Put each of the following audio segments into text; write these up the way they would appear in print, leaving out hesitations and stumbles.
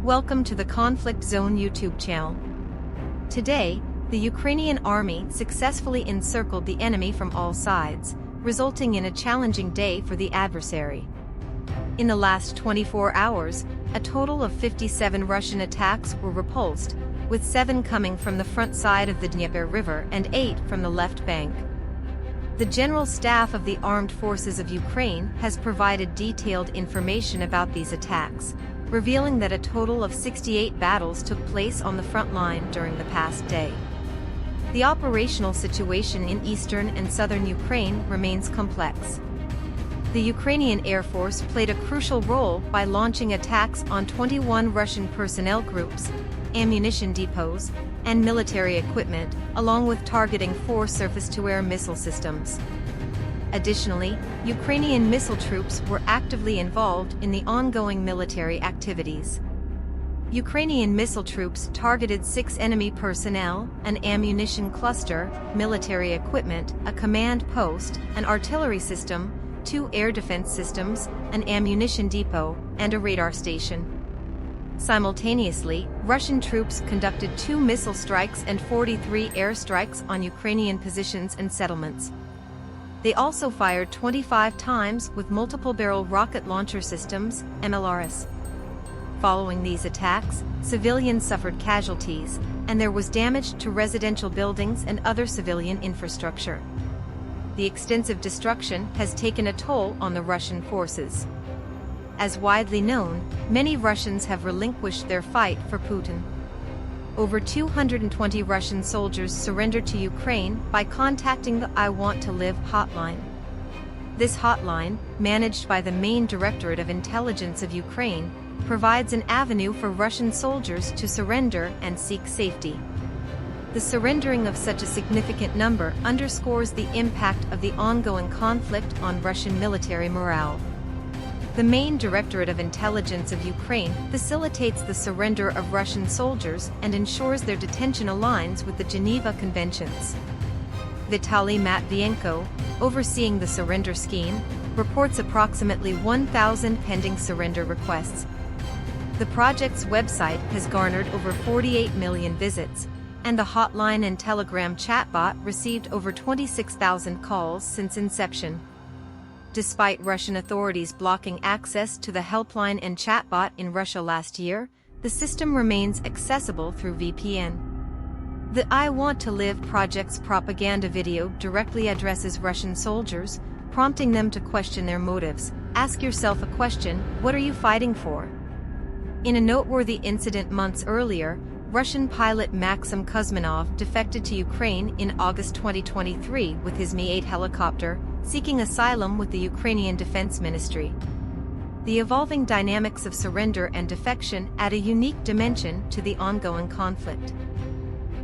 Welcome to the Conflict Zone YouTube channel. Today, the Ukrainian army successfully encircled the enemy from all sides, resulting in a challenging day for the adversary. In the last 24 hours, a total of 57 Russian attacks were repulsed, with 7 coming from the front side of the Dnieper River and 8 from the left bank. The General Staff of the Armed Forces of Ukraine has provided detailed information about these attacks, revealing that a total of 68 battles took place on the front line during the past day. The operational situation in eastern and southern Ukraine remains complex. The Ukrainian Air Force played a crucial role by launching attacks on 21 Russian personnel groups, ammunition depots, and military equipment, along with targeting 4 surface-to-air missile systems. Additionally, Ukrainian missile troops were actively involved in the ongoing military activities. Ukrainian missile troops targeted 6 enemy personnel, an ammunition cluster, military equipment, a command post, an artillery system, 2 air defense systems, an ammunition depot, and a radar station. Simultaneously, Russian troops conducted 2 missile strikes and 43 airstrikes on Ukrainian positions and settlements. They also fired 25 times with multiple-barrel rocket launcher systems, MLRS. Following these attacks, civilians suffered casualties, and there was damage to residential buildings and other civilian infrastructure. The extensive destruction has taken a toll on the Russian forces. As widely known, many Russians have relinquished their fight for Putin. Over 220 Russian soldiers surrendered to Ukraine by contacting the I Want to Live hotline. This hotline, managed by the Main Directorate of Intelligence of Ukraine, provides an avenue for Russian soldiers to surrender and seek safety. The surrendering of such a significant number underscores the impact of the ongoing conflict on Russian military morale. The Main Directorate of Intelligence of Ukraine facilitates the surrender of Russian soldiers and ensures their detention aligns with the Geneva Conventions. Vitaly Matvienko, overseeing the surrender scheme, reports approximately 1,000 pending surrender requests. The project's website has garnered over 48 million visits, and the hotline and Telegram chatbot received over 26,000 calls since inception. Despite Russian authorities blocking access to the helpline and chatbot in Russia last year, the system remains accessible through VPN. The I Want to Live project's propaganda video directly addresses Russian soldiers, prompting them to question their motives. Ask yourself a question: what are you fighting for? In a noteworthy incident months earlier, Russian pilot Maxim Kuzminov defected to Ukraine in August 2023 with his Mi-8 helicopter, seeking asylum with the Ukrainian Defense Ministry. The evolving dynamics of surrender and defection add a unique dimension to the ongoing conflict.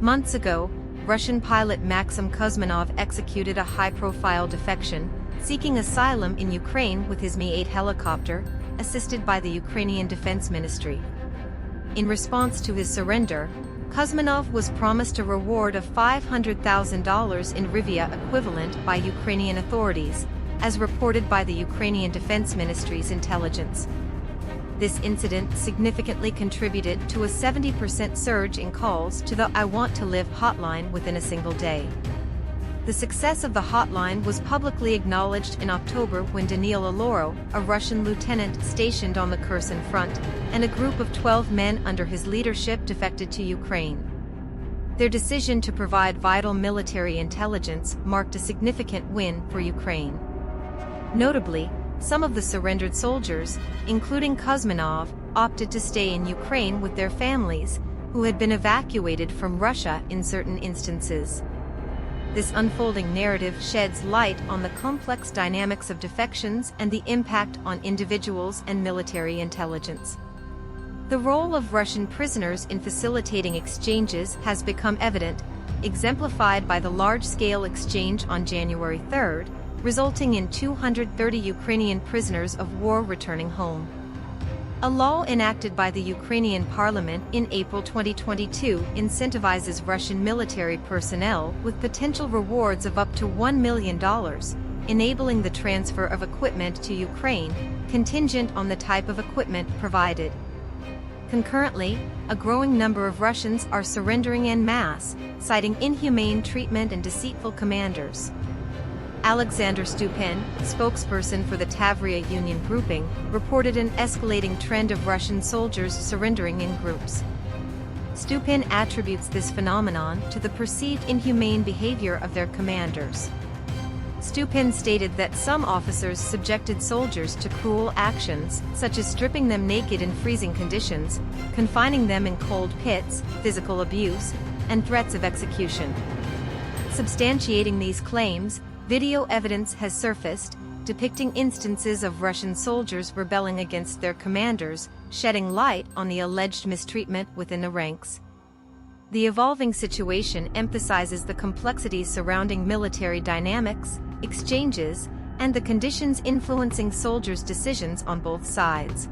Months ago, Russian pilot Maxim Kuzminov executed a high-profile defection, seeking asylum in Ukraine with his Mi-8 helicopter, assisted by the Ukrainian Defense Ministry. In response to his surrender, Kuzminov was promised a reward of $500,000 in hryvnia equivalent by Ukrainian authorities, as reported by the Ukrainian Defense Ministry's intelligence. This incident significantly contributed to a 70% surge in calls to the I Want to Live hotline within a single day. The success of the hotline was publicly acknowledged in October when Daniil Aloro, a Russian lieutenant stationed on the Kherson front, and a group of 12 men under his leadership defected to Ukraine. Their decision to provide vital military intelligence marked a significant win for Ukraine. Notably, some of the surrendered soldiers, including Kuzminov, opted to stay in Ukraine with their families, who had been evacuated from Russia in certain instances. This unfolding narrative sheds light on the complex dynamics of defections and the impact on individuals and military intelligence. The role of Russian prisoners in facilitating exchanges has become evident, exemplified by the large-scale exchange on January 3, resulting in 230 Ukrainian prisoners of war returning home. A law enacted by the Ukrainian parliament in April 2022 incentivizes Russian military personnel with potential rewards of up to $1 million, enabling the transfer of equipment to Ukraine, contingent on the type of equipment provided. Concurrently, a growing number of Russians are surrendering en masse, citing inhumane treatment and deceitful commanders. Alexander Stupin, spokesperson for the Tavria Union grouping, reported an escalating trend of Russian soldiers surrendering in groups. Stupin attributes this phenomenon to the perceived inhumane behavior of their commanders. Stupin stated that some officers subjected soldiers to cruel actions, such as stripping them naked in freezing conditions, confining them in cold pits, physical abuse, and threats of execution. Substantiating these claims, video evidence has surfaced, depicting instances of Russian soldiers rebelling against their commanders, shedding light on the alleged mistreatment within the ranks. The evolving situation emphasizes the complexities surrounding military dynamics, exchanges, and the conditions influencing soldiers' decisions on both sides.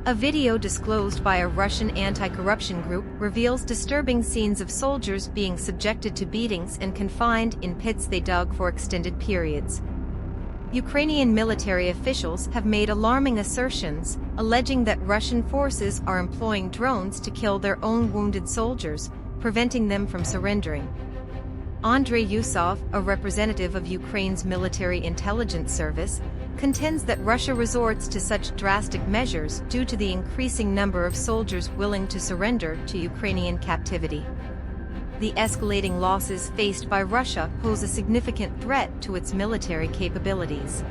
A video disclosed by a Russian anti-corruption group reveals disturbing scenes of soldiers being subjected to beatings and confined in pits they dug for extended periods. Ukrainian military officials have made alarming assertions, alleging that Russian forces are employing drones to kill their own wounded soldiers, preventing them from surrendering. Andrei Yusov, a representative of Ukraine's military intelligence service, contends that Russia resorts to such drastic measures due to the increasing number of soldiers willing to surrender to Ukrainian captivity. The escalating losses faced by Russia pose a significant threat to its military capabilities.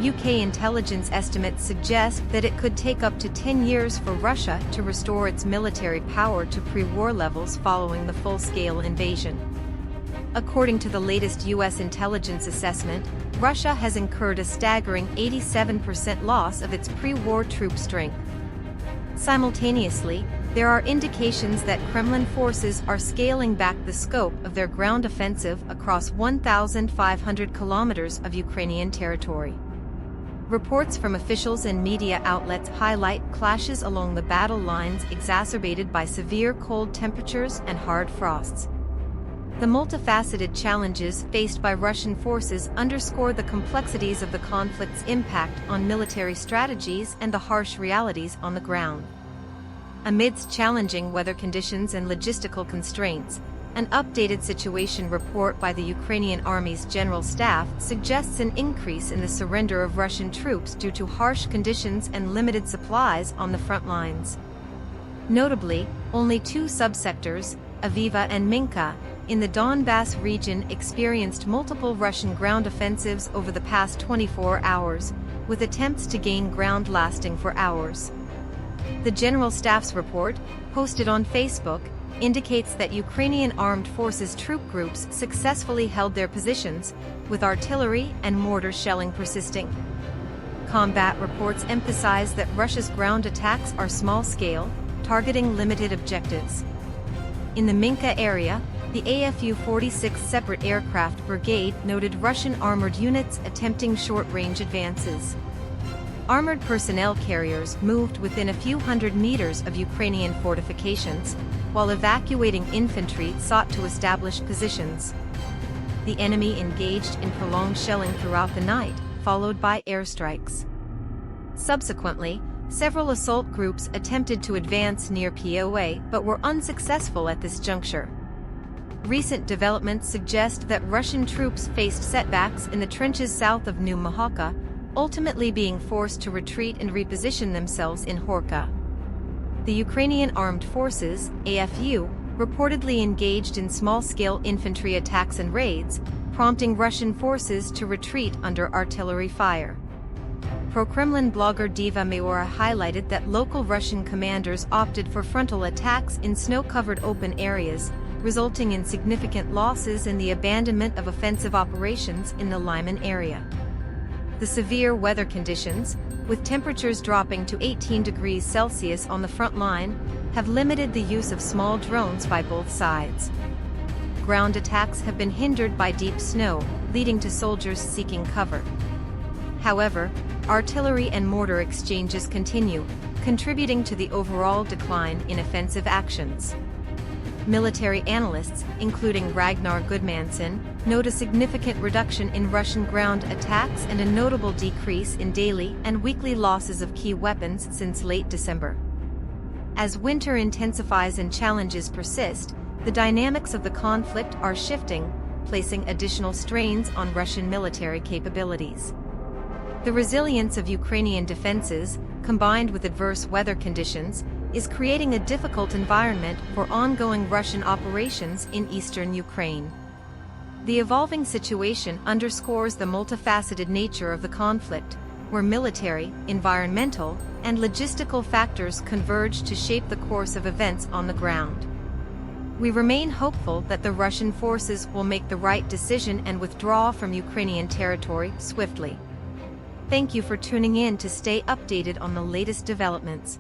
UK intelligence estimates suggest that it could take up to 10 years for Russia to restore its military power to pre-war levels following the full-scale invasion. According to the latest U.S. intelligence assessment, Russia has incurred a staggering 87% loss of its pre-war troop strength. Simultaneously, there are indications that Kremlin forces are scaling back the scope of their ground offensive across 1,500 kilometers of Ukrainian territory. Reports from officials and media outlets highlight clashes along the battle lines exacerbated by severe cold temperatures and hard frosts. The multifaceted challenges faced by Russian forces underscore the complexities of the conflict's impact on military strategies and the harsh realities on the ground. Amidst challenging weather conditions and logistical constraints, an updated situation report by the Ukrainian Army's General Staff suggests an increase in the surrender of Russian troops due to harsh conditions and limited supplies on the front lines. Notably, only two subsectors, Aviva and Minka, in the Donbass region experienced multiple Russian ground offensives over the past 24 hours, with attempts to gain ground lasting for hours. The General Staff's report, posted on Facebook, indicates that Ukrainian armed forces troop groups successfully held their positions, with artillery and mortar shelling persisting. Combat reports emphasize that Russia's ground attacks are small-scale, targeting limited objectives. In the Minka area, the AFU-46 Separate Aircraft Brigade noted Russian armored units attempting short-range advances. Armored personnel carriers moved within a few hundred meters of Ukrainian fortifications, while evacuating infantry sought to establish positions. The enemy engaged in prolonged shelling throughout the night, followed by airstrikes. Subsequently, several assault groups attempted to advance near POA but were unsuccessful at this juncture. Recent developments suggest that Russian troops faced setbacks in the trenches south of New Mahaka, ultimately being forced to retreat and reposition themselves in Horka. The Ukrainian Armed Forces, AFU, reportedly engaged in small-scale infantry attacks and raids, prompting Russian forces to retreat under artillery fire. Pro-Kremlin blogger Diva Meora highlighted that local Russian commanders opted for frontal attacks in snow-covered open areas, resulting in significant losses and the abandonment of offensive operations in the Lyman area. The severe weather conditions, with temperatures dropping to 18 degrees Celsius on the front line, have limited the use of small drones by both sides. Ground attacks have been hindered by deep snow, leading to soldiers seeking cover. However, artillery and mortar exchanges continue, contributing to the overall decline in offensive actions. Military analysts, including Ragnar Gudmanson, note a significant reduction in Russian ground attacks and a notable decrease in daily and weekly losses of key weapons since late December. As winter intensifies and challenges persist, the dynamics of the conflict are shifting, placing additional strains on Russian military capabilities. The resilience of Ukrainian defenses, combined with adverse weather conditions, is creating a difficult environment for ongoing Russian operations in eastern Ukraine. The evolving situation underscores the multifaceted nature of the conflict, where military, environmental, and logistical factors converge to shape the course of events on the ground. We remain hopeful that the Russian forces will make the right decision and withdraw from Ukrainian territory swiftly. Thank you for tuning in to stay updated on the latest developments.